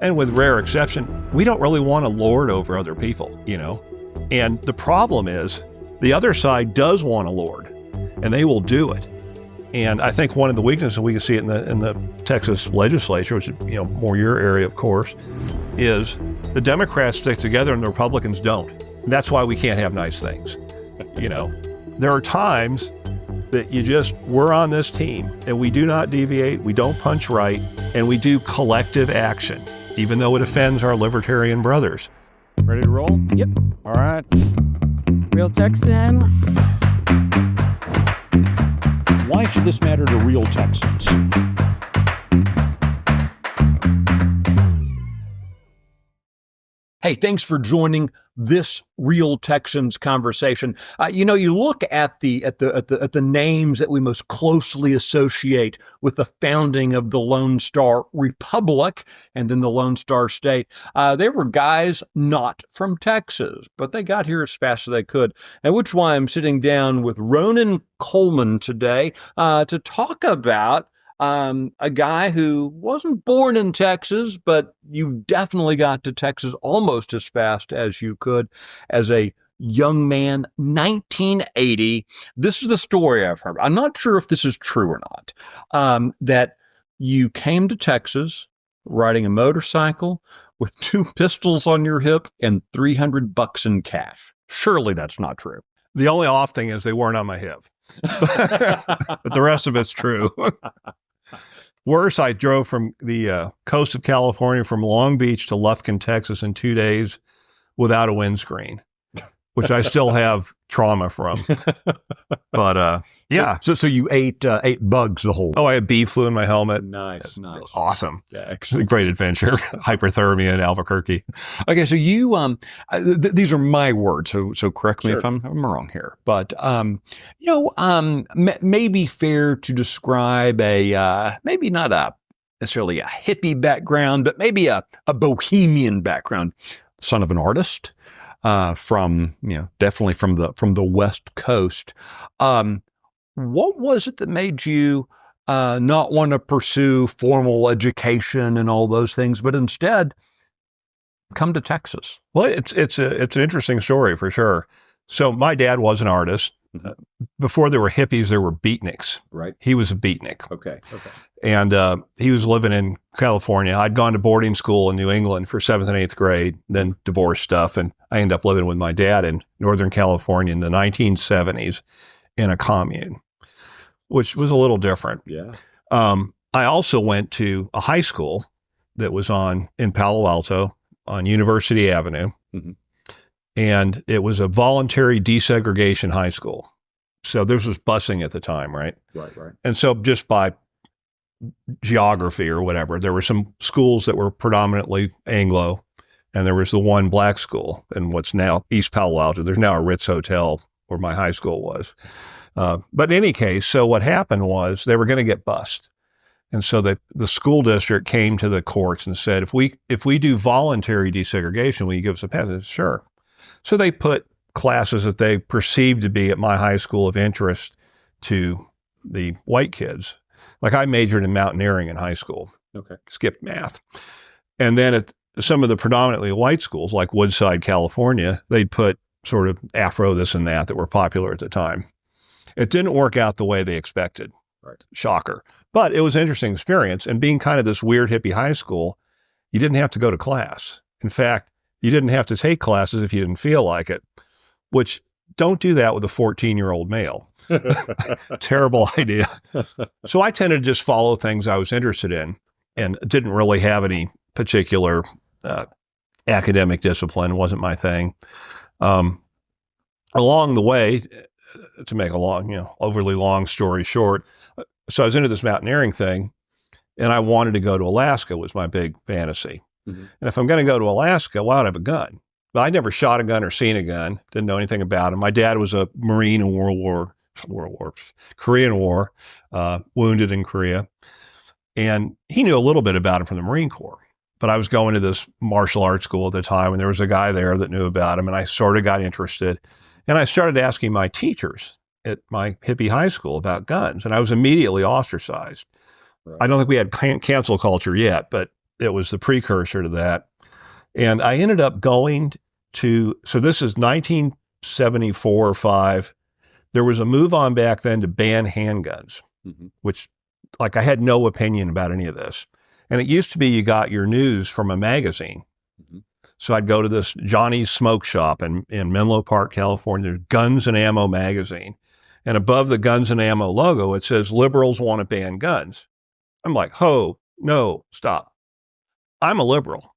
And with rare exception, we don't really want to lord over other people, And the problem is the other side does want to lord, and they will do it. And I think one of the weaknesses, we can see it in the Texas legislature, which is more your area, of course, is the Democrats stick together and the Republicans don't. And that's why we can't have nice things. There are times that we're on this team and we do not deviate, we don't punch right, and we do collective action, even though it offends our libertarian brothers. Ready to roll? Yep. All right. Real Texan. Why should this matter to real Texans? Hey, thanks for joining this Real Texans conversation. You look at the names that we most closely associate with the founding of the Lone Star Republic and then the Lone Star State. They were guys not from Texas, but they got here as fast as they could. And which is why I'm sitting down with Ronin Colman today to talk about a guy who wasn't born in Texas, but you definitely got to Texas almost as fast as you could as a young man, 1980. This is the story I've heard. I'm not sure if this is true or not, that you came to Texas riding a motorcycle with 2 pistols on your hip and $300 in cash. Surely that's not true. The only off thing is they weren't on my hip. But the rest of it's true. Worse, I drove from the coast of California from Long Beach to Lufkin, Texas in 2 days without a windscreen, which I still have trauma from. But yeah. So you ate bugs the whole. Oh, I had bee flu in my helmet. Nice. Awesome. Yeah, excellent. Great adventure. Hyperthermia in Albuquerque. Okay, so you these are my words, so correct me Sure. if I'm wrong here. But maybe fair to describe a maybe not necessarily a hippie background, but maybe a bohemian background. Son of an artist. From definitely from the West Coast. What was it that made you not want to pursue formal education and all those things, but instead come to Texas? Well, it's an interesting story for sure. So my dad was an artist. Before there were hippies, there were beatniks. Right. He was a beatnik. Okay. And he was living in California. I'd gone to boarding school in New England for 7th and 8th grade, then divorce stuff. And I ended up living with my dad in Northern California in the 1970s in a commune, which was a little different. Yeah. I also went to a high school that was in Palo Alto on University Avenue. Mm-hmm. And it was a voluntary desegregation high school. So this was busing at the time, right? Right. And so just by geography or whatever, there were some schools that were predominantly Anglo, and there was the one black school in what's now East Palo Alto. There's now a Ritz Hotel where my high school was. But in any case, so what happened was they were going to get bused. And so the school district came to the courts and said, if we do voluntary desegregation, will you give us a pass? I said, sure. So they put classes that they perceived to be at my high school of interest to the white kids. Like I majored in mountaineering in high school. Okay. Skipped math. And then at some of the predominantly white schools like Woodside, California, they'd put sort of Afro this and that were popular at the time. It didn't work out the way they expected. Right. Shocker. But it was an interesting experience. And being kind of this weird hippie high school, you didn't have to go to class. In fact, you didn't have to take classes if you didn't feel like it, which don't do that with a 14-year-old male. Terrible idea. So I tended to just follow things I was interested in and didn't really have any particular academic discipline. It wasn't my thing. Along the way, to make a overly long story short, so I was into this mountaineering thing, and I wanted to go to Alaska was my big fantasy. Mm-hmm. And if I'm going to go to Alaska, why would I have a gun? But I never shot a gun or seen a gun. Didn't know anything about him. My dad was a Marine in Korean War, wounded in Korea. And he knew a little bit about him from the Marine Corps. But I was going to this martial arts school at the time, and there was a guy there that knew about him, and I sort of got interested. And I started asking my teachers at my hippie high school about guns, and I was immediately ostracized. Right. I don't think we had cancel culture yet, but it was the precursor to that. And I ended up going to, so this is 1974 or 5. There was a move on back then to ban handguns, which, like, I had no opinion about any of this. And it used to be you got your news from a magazine. So I'd go to this Johnny's Smoke Shop in Menlo Park, California. There's Guns and Ammo magazine. And above the Guns and Ammo logo, it says, liberals want to ban guns. I'm like, no, stop. I'm a liberal.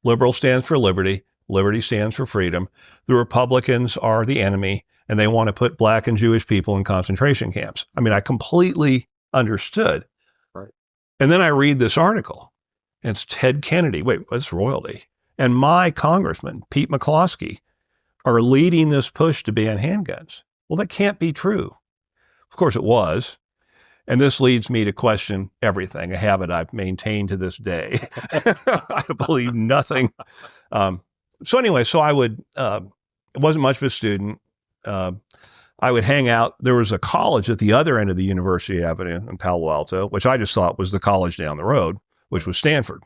Liberal stands for liberty. Liberty stands for freedom. The Republicans are the enemy, and they want to put Black and Jewish people in concentration camps. I mean, I completely understood. Right. And then I read this article, and it's Ted Kennedy. Wait, what's royalty? And my congressman, Pete McCloskey, are leading this push to ban handguns. Well, that can't be true. Of course it was. And this leads me to question everything, a habit I've maintained to this day. I believe nothing. So anyway, so I would, I wasn't much of a student. I would hang out. There was a college at the other end of the University Avenue in Palo Alto, which I just thought was the college down the road, which was Stanford.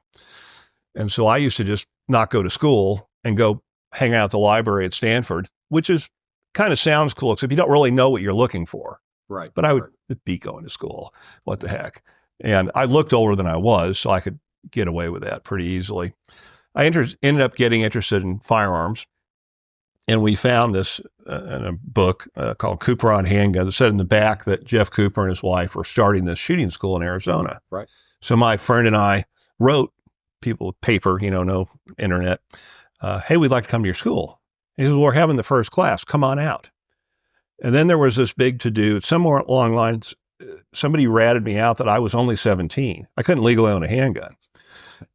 And so I used to just not go to school and go hang out at the library at Stanford, which is kind of sounds cool, except you don't really know what you're looking for. Right. But I would be going to school. What the heck? And I looked older than I was, so I could get away with that pretty easily. I ended up getting interested in firearms. And we found this in a book called Cooper on Handguns. It said in the back that Jeff Cooper and his wife were starting this shooting school in Arizona. Right. So my friend and I wrote people with paper, no internet. Hey, we'd like to come to your school. He says, well, we're having the first class. Come on out. And then there was this big to-do. Somewhere along the lines, somebody ratted me out that I was only 17. I couldn't legally own a handgun.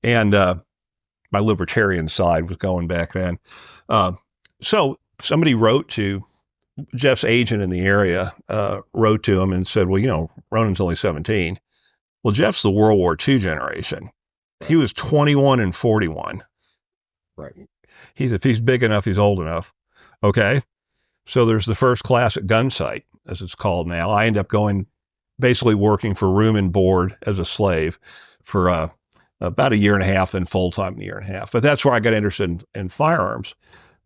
And my libertarian side was going back then. So somebody wrote to Jeff's agent in the area, wrote to him and said, well, Ronin's only 17. Well, Jeff's the World War II generation. He was 21 and 41. Right. If he's big enough, he's old enough. Okay. So there's the first class at Gunsight, as it's called now. I end up basically working for room and board as a slave for about a year and a half, then full-time a year and a half. But that's where I got interested in firearms.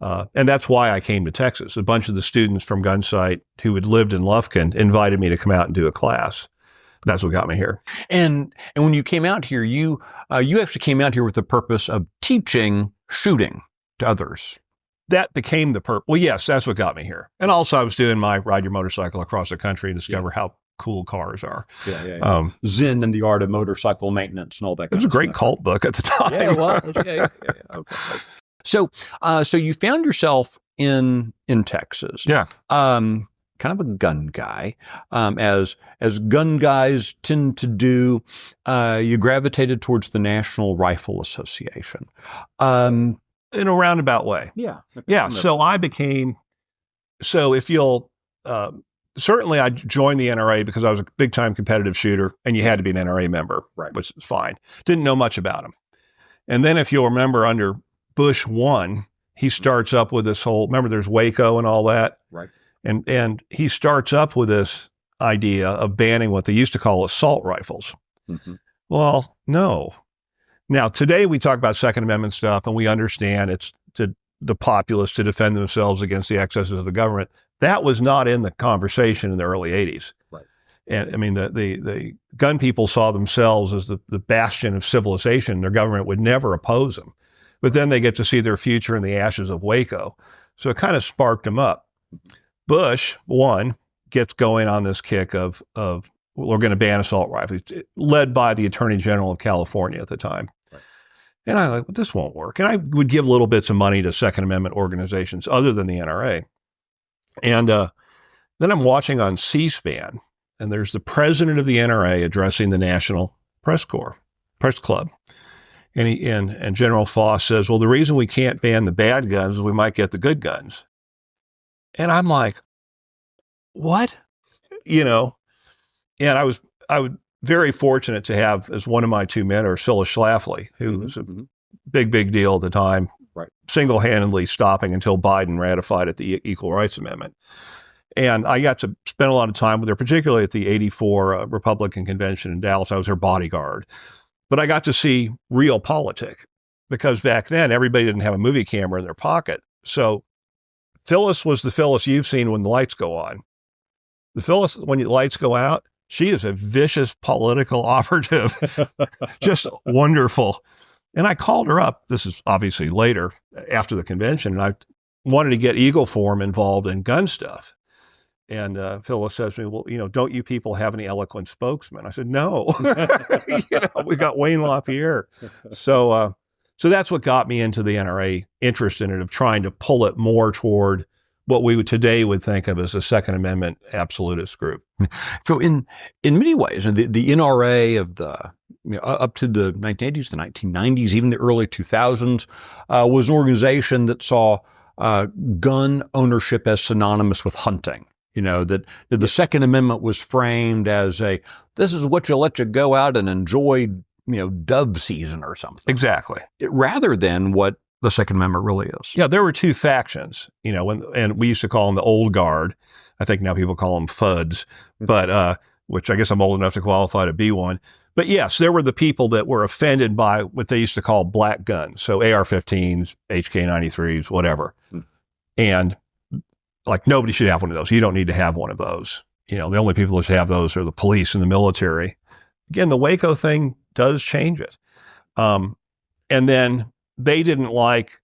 And that's why I came to Texas. A bunch of the students from Gunsight who had lived in Lufkin invited me to come out and do a class. That's what got me here. And when you came out here, you actually came out here with the purpose of teaching shooting to others. That became the purpose. Well, yes, that's what got me here. And also I was doing my ride your motorcycle across the country and discover how cool cars are. Yeah. Zen and the Art of Motorcycle Maintenance and all that. It was a great cult book at the time. Yeah, well, okay. So you found yourself in Texas. Yeah. Kind of a gun guy, as gun guys tend to do. You gravitated towards the National Rifle Association. In a roundabout way. Yeah. Yeah. So if you'll, certainly I joined the NRA because I was a big time competitive shooter and you had to be an NRA member, right? Which is fine. Didn't know much about them. And then if you'll remember under Bush 1, he starts up with this whole, remember there's Waco and all that. Right. And he starts up with this idea of banning what they used to call assault rifles. Mm-hmm. Well, no. Now, today we talk about Second Amendment stuff and we understand it's to the populace to defend themselves against the excesses of the government. That was not in the conversation in the early 80s. Right. And I mean, the gun people saw themselves as the bastion of civilization. Their government would never oppose them. But then they get to see their future in the ashes of Waco. So it kind of sparked them up. Bush, 1, gets going on this kick of we're going to ban assault rifles, led by the Attorney General of California at the time. Right. And I like, well, this won't work. And I would give little bits of money to Second Amendment organizations other than the NRA. And then I'm watching on C-SPAN, and there's the president of the NRA addressing the National Press Club. And General Foss says, well, the reason we can't ban the bad guns is we might get the good guns. And I'm like, what? And I was very fortunate to have as one of my 2 mentors, Phyllis Schlafly, who was a big deal at the time, right? Single-handedly stopping until Biden ratified it, the Equal Rights Amendment. And I got to spend a lot of time with her, particularly at the '84 Republican convention in Dallas. I was her bodyguard. but I got to see real politic because back then everybody didn't have a movie camera in their pocket. So Phyllis was the Phyllis you've seen when the lights go on. The Phyllis, when the lights go out, she is a vicious political operative, just wonderful. And I called her up. This is obviously later after the convention. And I wanted to get Eagle Forum involved in gun stuff. And Phyllis says to me, well, don't you people have any eloquent spokesmen? I said, no, we got Wayne LaPierre. So that's what got me into the NRA interest in it, of trying to pull it more toward what we today would think of as a Second Amendment absolutist group. So in many ways, the NRA of the up to the 1980s, the 1990s, even the early 2000s, was an organization that saw gun ownership as synonymous with hunting. That the Second Amendment was framed as this is what you let you go out and enjoy, dove season or something. Exactly. Rather than what the Second Amendment really is. Yeah, there were two factions, and we used to call them the old guard. I think now people call them FUDs, but which I guess I'm old enough to qualify to be one. But yes, there were the people that were offended by what they used to call black guns. So AR-15s, HK-93s, whatever. And like nobody should have one of those. You don't need to have one of those. The only people that should have those are the police and the military. Again, the Waco thing does change it. And then they didn't like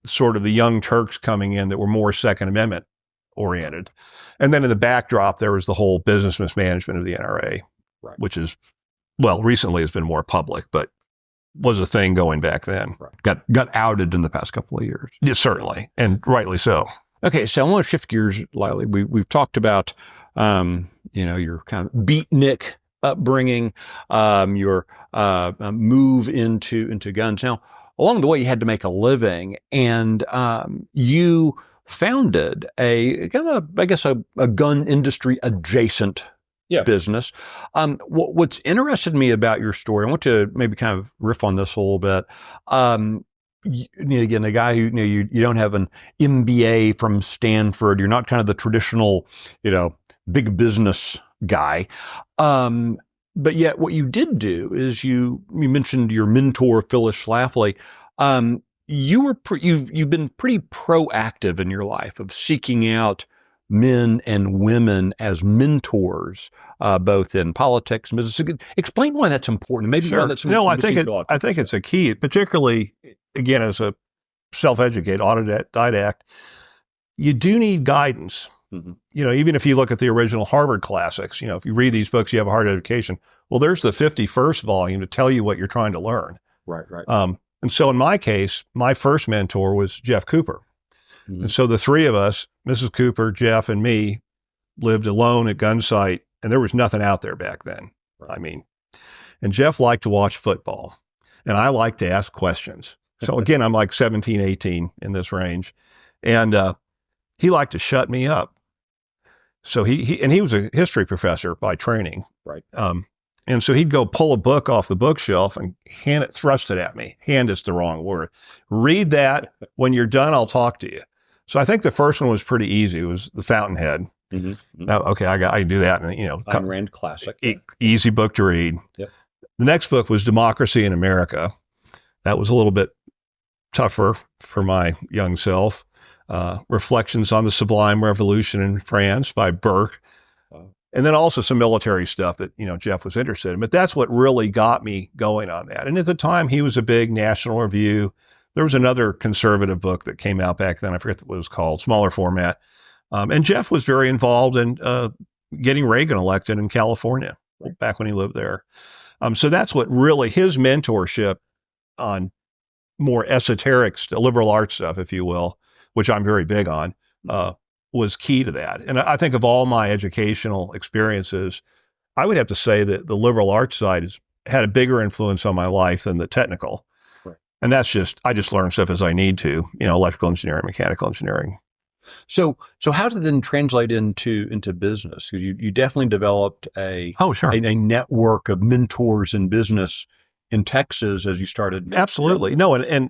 sort of the young Turks coming in that were more Second Amendment oriented. And then in the backdrop, there was the whole business mismanagement of the NRA, right, which is, well, recently has been more public, but was a thing going back then. Right. Got outed in the past couple of years. Yeah, certainly, and rightly so. Okay, so I want to shift gears slightly. We've talked about, your kind of beatnik upbringing, your move into guns. Now, along the way, you had to make a living, and you founded a gun industry adjacent business. What's interested me about your story, I want to maybe kind of riff on this a little bit. Again, a guy who you don't have an MBA from Stanford. You're not kind of the traditional, big business guy. But yet, what you did do is you mentioned your mentor Phyllis Schlafly. You've been pretty proactive in your life of seeking out men and women as mentors, both in politics and business. Explain why that's important. Maybe sure. That's I think it's a key, particularly again as a self-educated autodidact. You do need guidance. Mm-hmm. Even if you look at the original Harvard classics, if you read these books, you have a hard education. Well, there's the 51st volume to tell you what you're trying to learn. Right. And so in my case, my first mentor was Jeff Cooper. Mm-hmm. And so the three of us, Mrs. Cooper, Jeff, and me, lived alone at Gunsight, and there was nothing out there back then. Right. And Jeff liked to watch football, and I liked to ask questions. So again, I'm like 17, 18 in this range. And he liked to shut me up. So he was a history professor by training. Right. And so he'd go pull a book off the bookshelf and thrust it at me. Hand is the wrong word. Read that. When you're done, I'll talk to you. So I think the first one was pretty easy. It was The Fountainhead. Mm-hmm. Okay, I can do that. And Ayn Rand classic. Easy book to read. Yep. The next book was Democracy in America. That was a little bit tougher for my young self. Reflections on the Sublime Revolution in France by Burke. And then also some military stuff that, Jeff was interested in. But that's what really got me going on that. And at the time, he was a big National Review. There was another conservative book that came out back then. I forget what it was called, smaller format. And Jeff was very involved in getting Reagan elected in California back when he lived there. So that's what really his mentorship on more esoteric, liberal arts stuff, if you will, which I'm very big on, was key to that. And I think of all my educational experiences, I would have to say that the liberal arts side has had a bigger influence on my life than the technical. Right. And that's I just learn stuff as I need to, electrical engineering, mechanical engineering. So how did it then translate into business? You definitely developed a network of mentors in business in Texas as you started. Absolutely. No, and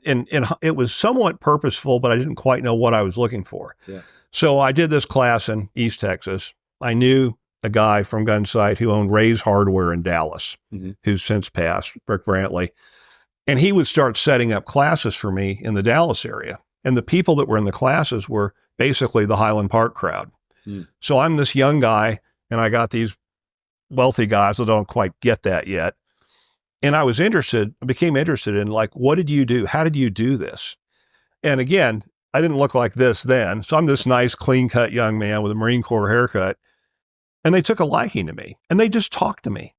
it was somewhat purposeful, but I didn't quite know what I was looking for. Yeah. So I did this class in East Texas. I knew a guy from Gunsight who owned Ray's Hardware in Dallas, who's since passed, Rick Brantley. And he would start setting up classes for me in the Dallas area. And the people that were in the classes were basically the Highland Park crowd. So I'm this young guy, and I got these wealthy guys that don't quite get that yet. And I became interested in, like, what did you do? How did you do this? And again, I didn't look like this then. So I'm this nice, clean-cut young man with a Marine Corps haircut. And they took a liking to me, and they just talked to me.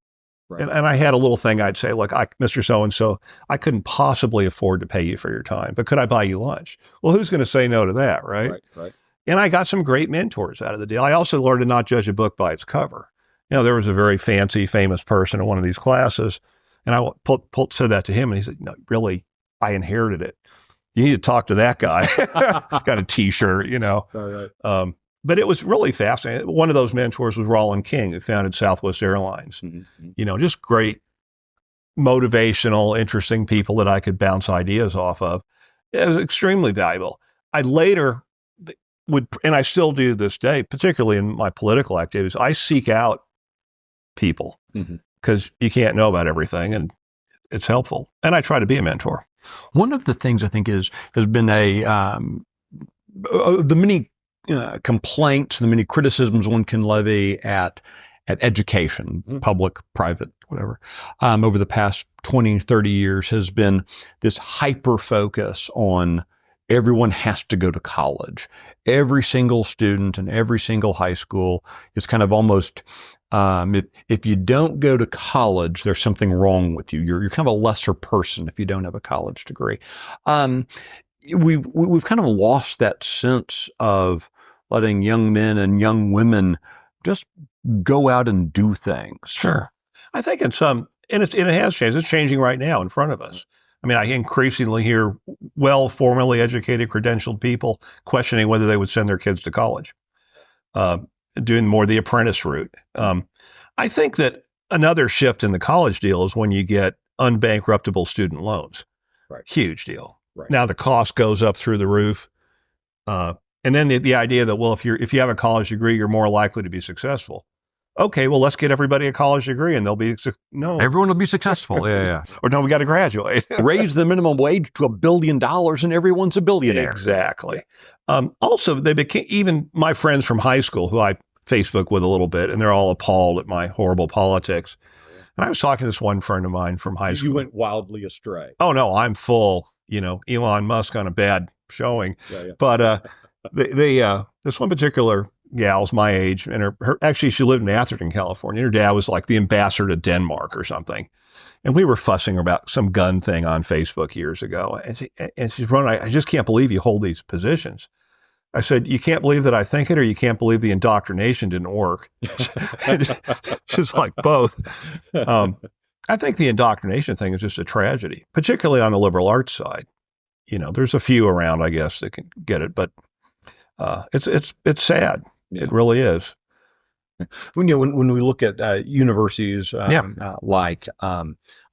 Right. And I had a little thing I'd say, like, Mr. So-and-so, I couldn't possibly afford to pay you for your time, but could I buy you lunch? Well, who's going to say no to that, right? Right. And I got some great mentors out of the deal. I also learned to not judge a book by its cover. There was a very fancy, famous person in one of these classes, and I said that to him, and he said, no, really, I inherited it. You need to talk to that guy. Got a T-shirt, Right. But it was really fascinating. One of those mentors was Ronin King, who founded Southwest Airlines. Just great, motivational, interesting people that I could bounce ideas off of. It was extremely valuable. I later would, and I still do to this day, particularly in my political activities, I seek out people because you can't know about everything, and it's helpful. And I try to be a mentor. One of the things I think has been the many complaints, the many criticisms one can levy at education, public, private, whatever, over the past 20, 30 years has been this hyper focus on everyone has to go to college. Every single student in every single high school is kind of almost, if you don't go to college, there's something wrong with you. You're kind of a lesser person if you don't have a college degree. We've kind of lost that sense of letting young men and young women just go out and do things. Sure. I think it's and it has changed. It's changing right now in front of us. I mean, I increasingly hear formally educated, credentialed people questioning whether they would send their kids to college, doing more the apprentice route. I think that another shift in the college deal is when you get unbankruptable student loans. Right. Huge deal. Right. Now the cost goes up through the roof. And then the idea that, well, if you have a college degree, you're more likely to be successful. Okay, well, let's get everybody a college degree and everyone will be successful. Yeah. Or no, we got to graduate. Raise the minimum wage to $1 billion and everyone's a billionaire. Exactly. Also, they became, even my friends from high school, who I Facebook with a little bit, and they're all appalled at my horrible politics. And I was talking to this one friend of mine from high school. You went wildly astray. Oh, no, I'm full, Elon Musk on a bad showing. Yeah. But this one particular gal's my age, and actually she lived in Atherton, California. Her dad was like the ambassador to Denmark or something. And we were fussing about some gun thing on Facebook years ago. And she's running, I just can't believe you hold these positions. I said, you can't believe that I think it, or you can't believe the indoctrination didn't work. She's like, both. I think the indoctrination thing is just a tragedy, particularly on the liberal arts side. There's a few around, I guess, that can get it, but it's sad. Yeah. It really is. When we look at universities like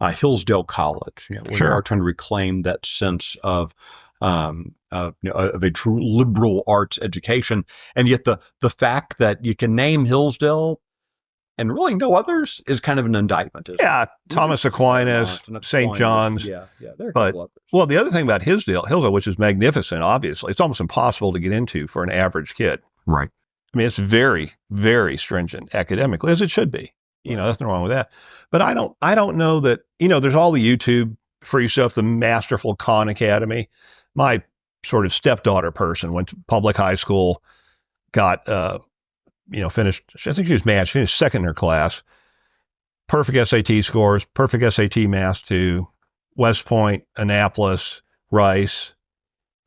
Hillsdale College, we are trying to reclaim that sense of a true liberal arts education, and yet the fact that you can name Hillsdale and really no others is kind of an indictment. Thomas Aquinas, St. John's. Yeah. But the other thing about Hillsdale, which is magnificent, obviously, it's almost impossible to get into for an average kid. Right. I mean, it's very, very stringent academically, as it should be. Nothing wrong with that. But I don't know that, there's all the YouTube free stuff, the Masterful Khan Academy. My sort of stepdaughter person went to public high school, got, finished, I think she was mad. She finished second in her class. Perfect SAT scores, perfect SAT Math 2, West Point, Annapolis, Rice,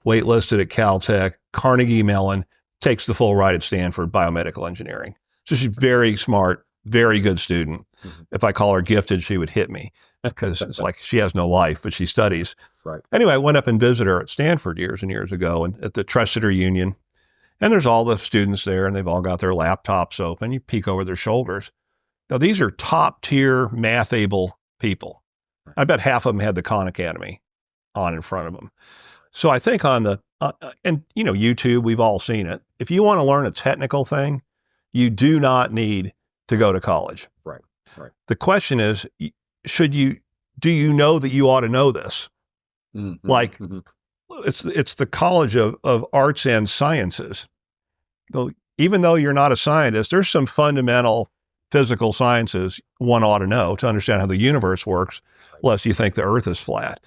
waitlisted at Caltech, Carnegie Mellon, takes the full ride at Stanford, biomedical engineering. So she's very smart, very good student. Mm-hmm. If I call her gifted, she would hit me because it's like she has no life, but she studies. Right. Anyway, I went up and visited her at Stanford years and years ago, and at the Treasurer Union. And there's all the students there, and they've all got their laptops open. You peek over their shoulders. Now, these are top-tier, math-able people. I bet half of them had the Khan Academy on in front of them. So I think on the, YouTube, we've all seen it. If you want to learn a technical thing, you do not need to go to college. Right. The question is, do you know that you ought to know this? Mm-hmm. Like, it's the College of Arts and Sciences. Even though you're not a scientist, there's some fundamental physical sciences one ought to know to understand how the universe works, lest you think the earth is flat.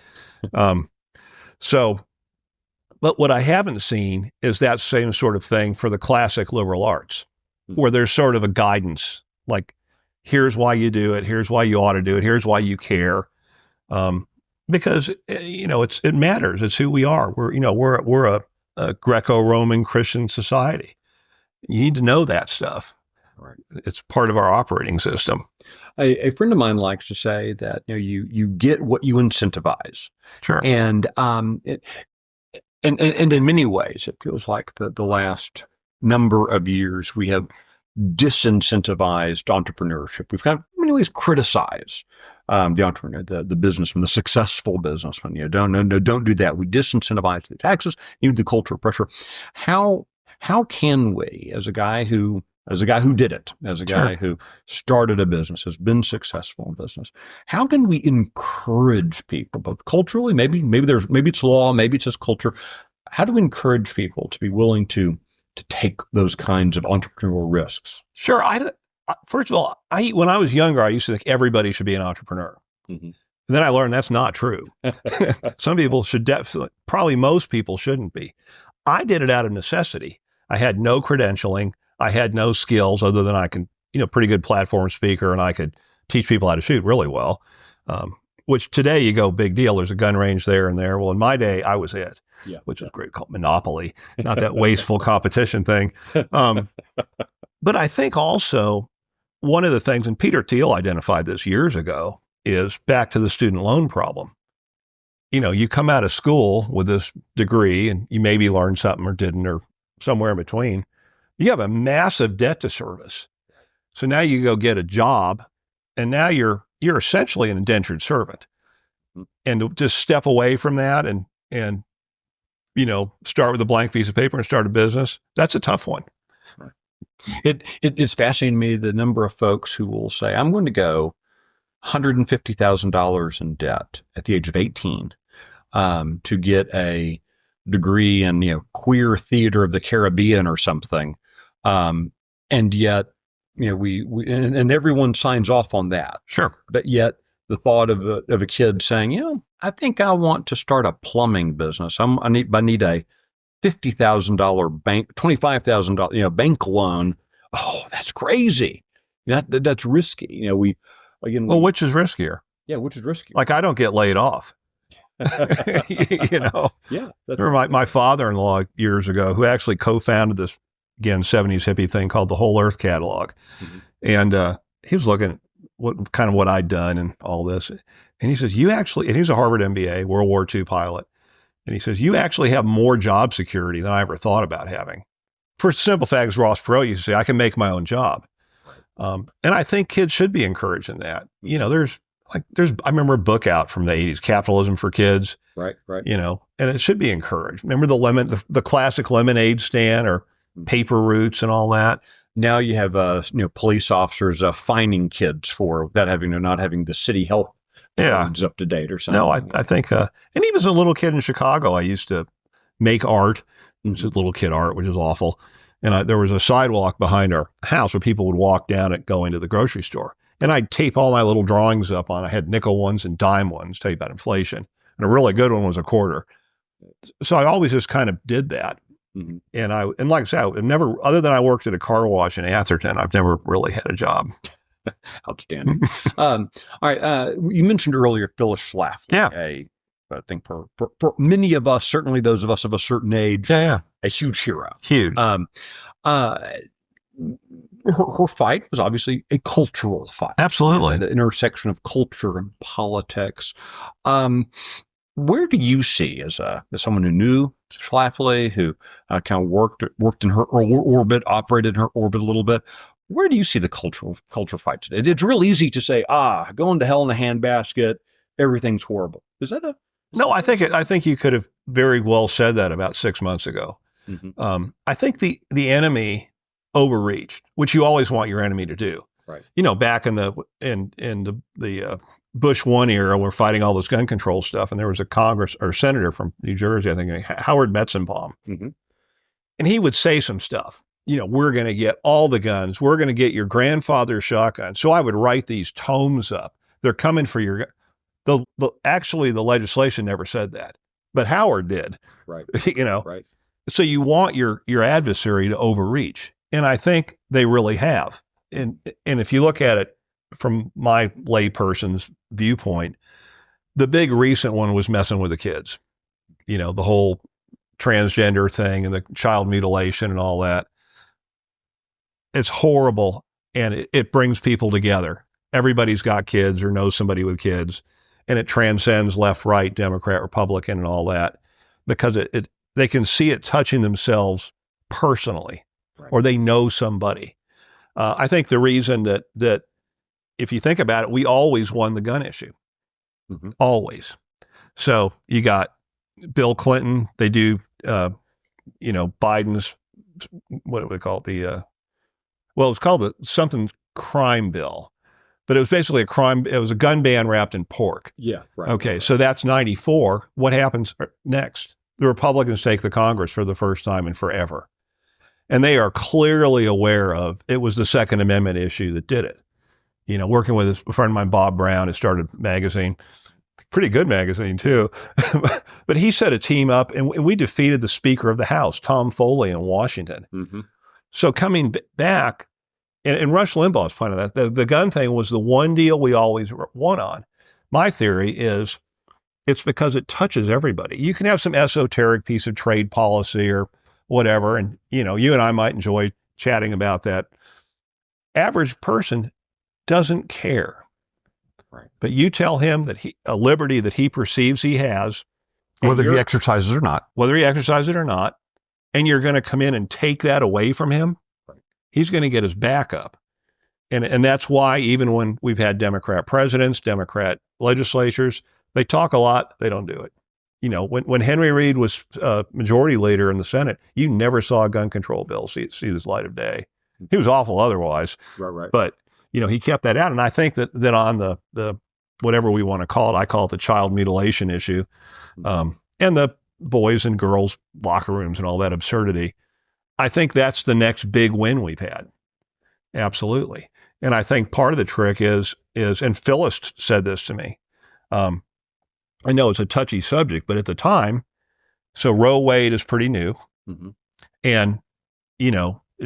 But what I haven't seen is that same sort of thing for the classic liberal arts, where there's sort of a guidance, like, here's why you do it, here's why you ought to do it, here's why you care. Because, it matters. It's who we are. We're a Greco-Roman Christian society. You need to know that stuff. Right. It's part of our operating system. A friend of mine likes to say that you get what you incentivize. Sure. And and in many ways, it feels like the last number of years we have disincentivized entrepreneurship. We've kind of in many ways criticized the entrepreneur, the businessman, the successful businessman. Don't do that. We disincentivize the taxes, even the cultural pressure. How can we, as a guy who did it, as a guy who started a business, has been successful in business, how can we encourage people, both culturally, maybe it's law, maybe it's just culture. How do we encourage people to be willing to take those kinds of entrepreneurial risks? Sure. First of all, when I was younger, I used to think everybody should be an entrepreneur. Mm-hmm. And then I learned that's not true. Some people should probably most people shouldn't be. I did it out of necessity. I had no credentialing. I had no skills other than I can, pretty good platform speaker, and I could teach people how to shoot really well, which today you go, big deal. There's a gun range there and there. Well, in my day, I was it, which is great, called monopoly, not that wasteful competition thing. But I think also one of the things, and Peter Thiel identified this years ago, is back to the student loan problem. You come out of school with this degree and you maybe learned something or didn't, or somewhere in between. You have a massive debt to service. So now you go get a job, and now you're essentially an indentured servant. And to just step away from that and start with a blank piece of paper and start a business, that's a tough one. It's fascinating to me the number of folks who will say, I'm going to go $150,000 in debt at the age of 18 to get a degree in queer theater of the Caribbean or something. And yet, we everyone signs off on that. Sure. But yet the thought of a kid saying, I think I want to start a plumbing business. I need a $50,000 bank, $25,000, bank loan. Oh, that's crazy. That's risky. Which is riskier? Yeah. Which is riskier? Like, I don't get laid off. Yeah. Remember my father-in-law years ago, who actually co-founded this, again, 70s hippie thing called the Whole Earth Catalog. Mm-hmm. And he was looking at what I'd done and all this. And he says, and he's a Harvard MBA, World War II pilot. And he says, you actually have more job security than I ever thought about having. For simple facts, Ross Perot used to say, I can make my own job. And I think kids should be encouraged in that. I remember a book out from the 80s, Capitalism for Kids. Right. And it should be encouraged. Remember the classic lemonade stand or paper routes and all that? Now you have, police officers fining kids for that not having the city health codes up to date or something. No, I think, and even as a little kid in Chicago, I used to make art, which is little kid art, which is awful. And there was a sidewalk behind our house where people would walk down it going to the grocery store. And I'd tape all my little drawings up on. I had nickel ones and dime ones, tell you about inflation. And a really good one was a quarter. So I always just kind of did that. Mm-hmm. And like I said, I've never, other than I worked at a car wash in Atherton, I've never really had a job. Outstanding. All right. You mentioned earlier Phyllis Schlafly. Yeah. I think for many of us, certainly those of us of a certain age, a huge hero. Huge. Her fight was obviously a cultural fight. Absolutely. The intersection of culture and politics. Where do you see, as someone who knew Schlafly, who kind of worked in her orbit, operated in her orbit a little bit, where do you see the culture fight today? It's real easy to say, going to hell in a handbasket, everything's horrible. Is that No, I think you could have very well said that about 6 months ago. Mm-hmm. I think the enemy overreached, which you always want your enemy to do. Right. Back in the Bush 1 era, we're fighting all this gun control stuff, and there was a Congress or senator from New Jersey, I think, Howard Metzenbaum, and he would say some stuff. We're going to get all the guns. We're going to get your grandfather's shotgun. So I would write these tomes up. They're coming for your. Actually, the legislation never said that, but Howard did. Right. Right. So you want your adversary to overreach, and I think they really have. And if you look at it from my layperson's viewpoint, the big recent one was messing with the kids. The whole transgender thing and the child mutilation and all that. It's horrible, and it brings people together. Everybody's got kids or knows somebody with kids, and it transcends left, right, Democrat, Republican, and all that, because they can see it touching themselves personally, or they know somebody. I think the reason that if you think about it, we always won the gun issue, always. So you got Bill Clinton. They do, Biden's, what do we call it? Well, it's called something crime bill, but it was basically a crime. It was a gun ban wrapped in pork. Yeah. Right. Okay. Right. So that's 94. What happens next? The Republicans take the Congress for the first time in forever. And they are clearly aware of it was the Second Amendment issue that did it. Working with a friend of mine, Bob Brown, who started a magazine, pretty good magazine too. But he set a team up, and we defeated the Speaker of the House, Tom Foley, in Washington. So coming back, and Rush Limbaugh's point of that, the gun thing was the one deal we always won on. My theory is it's because it touches everybody. You can have some esoteric piece of trade policy or whatever, and you and I might enjoy chatting about that. Average person doesn't care. Right. But you tell him that a liberty that he perceives he has, whether he exercises or not, and you're going to come in and take that away from him, he's going to get his back up. And that's why even when we've had Democrat presidents, Democrat legislatures, they talk a lot, they don't do it. When Henry Reid was majority leader in the Senate, you never saw a gun control bill see this light of day. He was awful otherwise. Right. But, he kept that out. And I think that on the whatever we want to call it, I call it the child mutilation issue, and the boys and girls locker rooms and all that absurdity. I think that's the next big win we've had. Absolutely. And I think part of the trick is, and Phyllis said this to me. I know it's a touchy subject, but at the time, so Roe Wade is pretty new. And,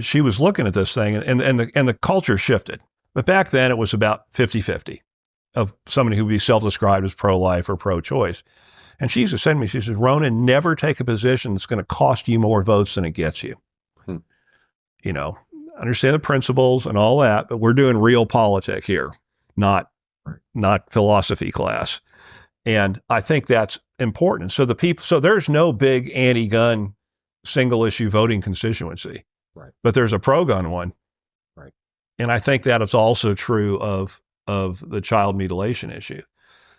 she was looking at this thing and the culture shifted. But back then it was about 50-50 of somebody who would be self-described as pro-life or pro-choice. And she used to say to me, she says, Ronin, never take a position that's going to cost you more votes than it gets you. Understand the principles and all that, but we're doing real politics here, not philosophy class. And I think that's important. So there's no big anti-gun single issue voting constituency, but there's a pro-gun one. And I think that is also true of the child mutilation issue.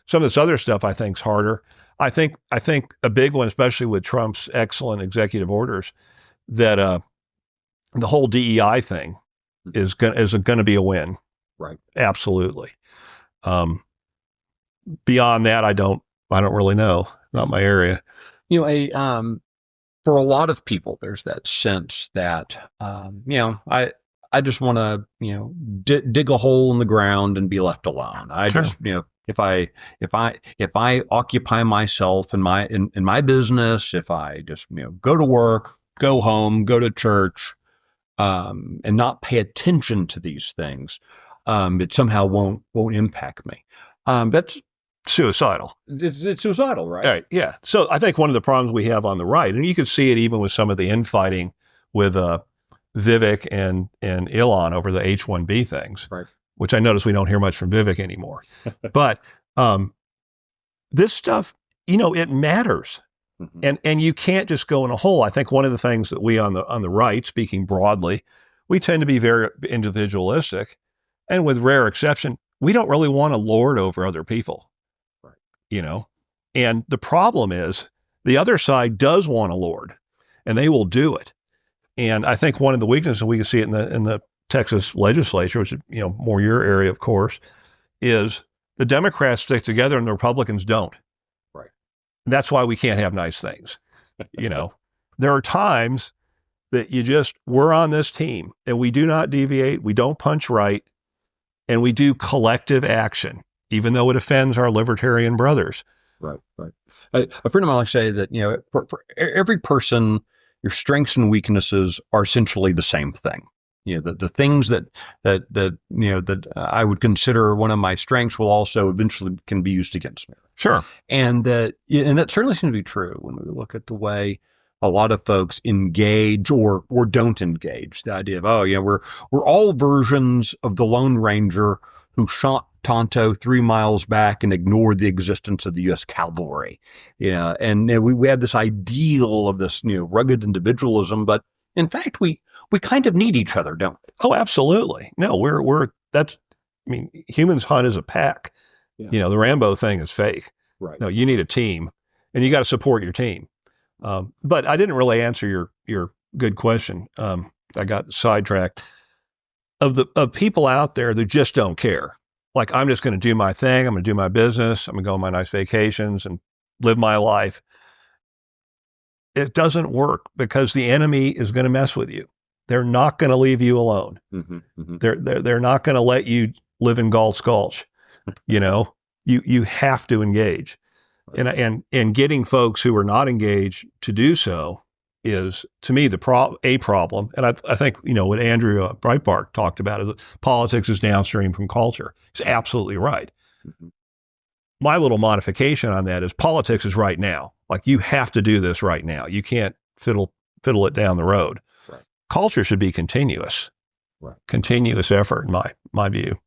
Some of this other stuff I think is harder. I think a big one, especially with Trump's excellent executive orders, that the whole DEI thing is going to be a win. Right. Absolutely. Beyond that, I don't really know. Not my area. For a lot of people, there's that sense that, I just want to, dig a hole in the ground and be left alone. Just, if I occupy myself in my business, if I just, go to work, go home, go to church, and not pay attention to these things, it somehow won't impact me. That's suicidal. It's suicidal, right? Right. Yeah. So I think one of the problems we have on the right, and you can see it even with some of the infighting with Vivek and Elon over the H-1B things, which I notice we don't hear much from Vivek anymore. But this stuff, it matters. And you can't just go in a hole. I think one of the things that we on the right, speaking broadly, we tend to be very individualistic. And with rare exception, we don't really want to lord over other people. And the problem is the other side does want to lord, and they will do it. And I think one of the weaknesses, we can see it in the Texas legislature, which is, more your area, of course, is the Democrats stick together and the Republicans don't. Right. That's why we can't have nice things. There are times that we're on this team and we do not deviate. We don't punch right, and we do collective action, even though it offends our libertarian brothers. Right. A friend of mine likes to say that, for every person, your strengths and weaknesses are essentially the same thing. The things that I would consider one of my strengths will also eventually can be used against me. Sure. And that certainly seems to be true when we look at the way a lot of folks engage or don't engage. The idea of, we're all versions of the Lone Ranger who shot Tonto 3 miles back and ignored the existence of the U.S. cavalry. And we have this ideal of this rugged individualism, but in fact we kind of need each other, don't we? Oh, absolutely. No, humans hunt as a pack. Yeah. The Rambo thing is fake. Right. No, you need a team, and you got to support your team. But I didn't really answer your good question. I got sidetracked. Of people out there that just don't care. Like, I'm just going to do my thing. I'm going to do my business. I'm going to go on my nice vacations and live my life. It doesn't work because the enemy is going to mess with you. They're not going to leave you alone. Mm-hmm, mm-hmm. They're not going to let you live in Galt's Gulch. You have to engage. And getting folks who are not engaged to do so is, to me, a problem. And I think, what Andrew Breitbart talked about is that politics is downstream from culture. He's absolutely right. Mm-hmm. My little modification on that is politics is right now. Like, you have to do this right now. You can't fiddle it down the road. Right. Culture should be continuous. Right. Continuous effort, in my view.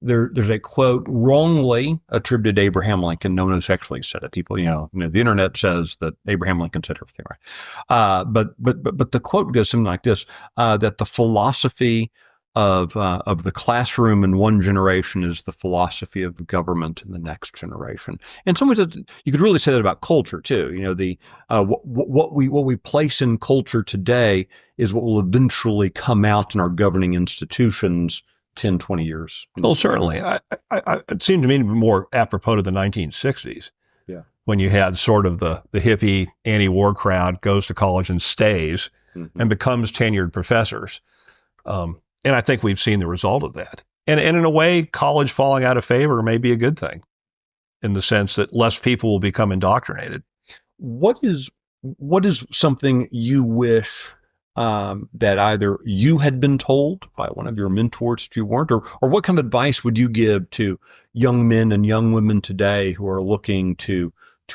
There's a quote wrongly attributed to Abraham Lincoln. No one has actually said it. People, the internet says that Abraham Lincoln said everything right. But the quote goes something like this: that the philosophy of the classroom in one generation is the philosophy of government in the next generation. And some ways, you could really say that about culture too. What we place in culture today is what will eventually come out in our governing institutions 10, 20 years. Well, certainly. It seemed to me to be more apropos to the 1960s. Yeah. When you had sort of the hippie anti-war crowd goes to college and stays and becomes tenured professors. And I think we've seen the result of that. And in a way, college falling out of favor may be a good thing in the sense that less people will become indoctrinated. What is something you wish that either you had been told by one of your mentors that you weren't, or what kind of advice would you give to young men and young women today who are looking to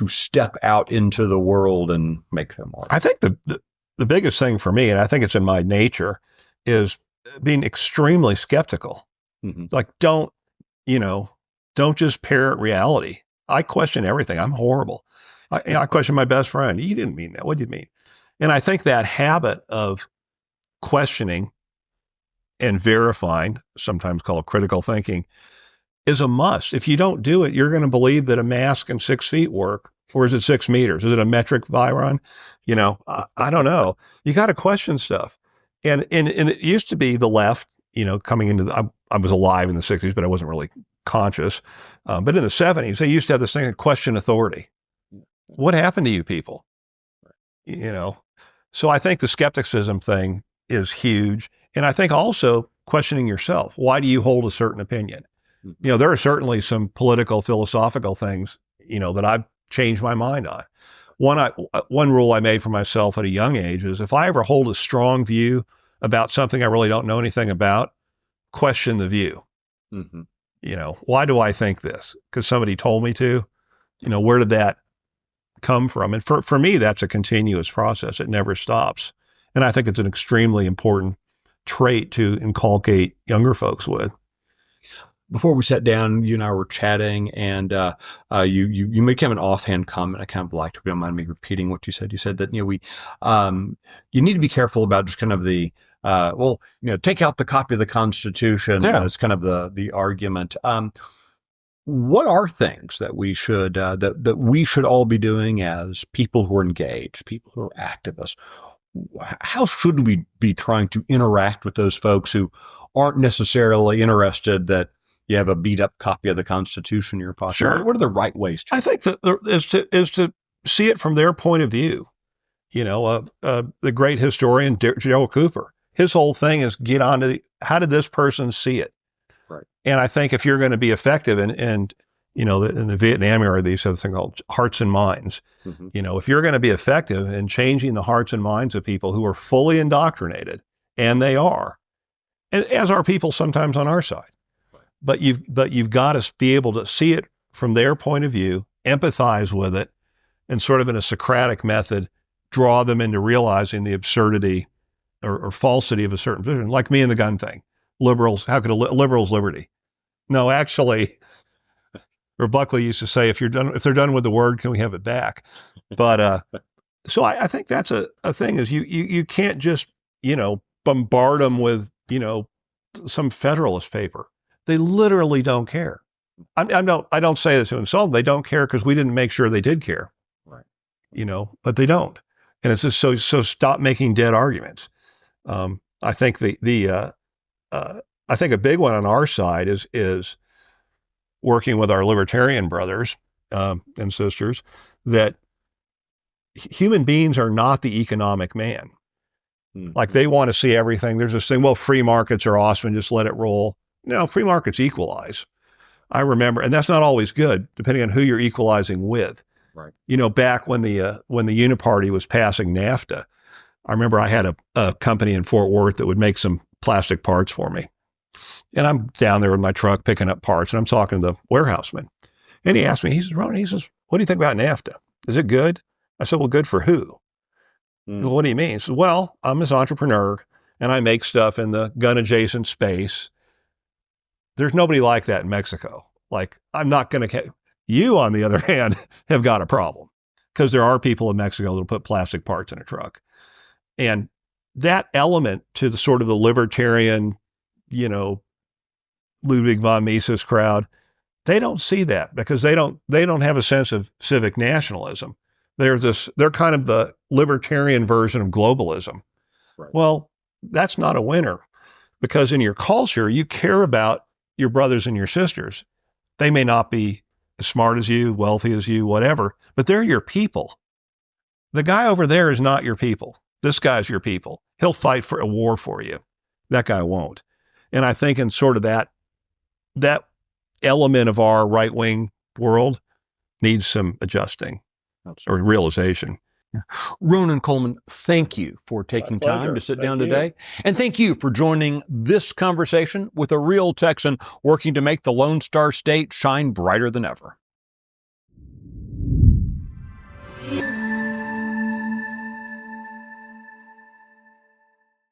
step out into the world and make their mark? I think the biggest thing for me, and I think it's in my nature, is being extremely skeptical. Mm-hmm. Like, don't just parrot reality. I question everything. I'm horrible. I question my best friend. You didn't mean that. What did you mean? And I think that habit of questioning and verifying, sometimes called critical thinking, is a must. If you don't do it, you're going to believe that a mask and 6 feet work. Or is it 6 meters? Is it a metric viron? I don't know. You got to question stuff. And it used to be the left, coming into I was alive in the 60s, but I wasn't really conscious. But in the 70s, they used to have this thing of question authority. What happened to you people? So I think the skepticism thing is huge. And I think also questioning yourself. Why do you hold a certain opinion? Mm-hmm. There are certainly some political, philosophical things, that I've changed my mind on. One rule I made for myself at a young age is if I ever hold a strong view about something I really don't know anything about, question the view. Mm-hmm. Why do I think this? Because somebody told me to. Where did that come from? And for me, that's a continuous process. It never stops. And I think it's an extremely important trait to inculcate younger folks with. Before we sat down, you and I were chatting, and you made kind of an offhand comment. I kind of liked, if you don't mind me repeating what you said. You said that you need to be careful about just kind of the take out the copy of the Constitution. Yeah. As kind of the argument. What are things that we should that we should all be doing as people who are engaged, people who are activists? how should we be trying to interact with those folks who aren't necessarily interested that you have a beat up copy of the Constitution in your pocket? Sure. What are the right ways to? I think that is to see it from their point of view. The great historian Joe Cooper, his whole thing is get onto how did this person see it? Right. And I think if you're going to be effective in the Vietnam era, these have thing called hearts and minds. Mm-hmm. If you're going to be effective in changing the hearts and minds of people who are fully indoctrinated, and they are, as are people sometimes on our side, but you've got to be able to see it from their point of view, empathize with it, and sort of in a Socratic method, draw them into realizing the absurdity or falsity of a certain position. Like me and the gun thing, liberals. How could liberals liberty? No, actually. Or Buckley used to say, if they're done with the word, can we have it back? But so I think that's a thing is you can't just bombard them with some Federalist paper. They literally don't care. I don't say this to insult them. They don't care because we didn't make sure they did care. Right. But they don't, and it's just so stop making dead arguments. I think I think a big one on our side is working with our libertarian brothers and sisters, that human beings are not the economic man. Mm-hmm. Like they want to see everything. There's this thing, well, free markets are awesome and just let it roll. No, free markets equalize. I remember, and that's not always good, depending on who you're equalizing with. Right. Back when the Uniparty was passing NAFTA, I remember I had a company in Fort Worth that would make some plastic parts for me. And I'm down there with my truck picking up parts, and I'm talking to the warehouseman. And he asked me, he says, Ronin, what do you think about NAFTA? Is it good? I said, well, good for who? Well, what do you mean? He said, well, I'm this entrepreneur, and I make stuff in the gun-adjacent space. There's nobody like that in Mexico. Like, I'm not going to... You, on the other hand, have got a problem, because there are people in Mexico that'll put plastic parts in a truck. And that element to the sort of the libertarian, Ludwig von Mises crowd, they don't see that because they don't have a sense of civic nationalism. They're kind of the libertarian version of globalism. Right. Well, that's not a winner, because in your culture, you care about your brothers and your sisters. They may not be as smart as you, wealthy as you, whatever, but they're your people. The guy over there is not your people. This guy's your people. He'll fight for a war for you. That guy won't. And I think in sort of that element of our right-wing world needs some adjusting or realization. Ronin Colman, thank you for taking time to sit down today. And thank you for joining this conversation with a real Texan working to make the Lone Star State shine brighter than ever.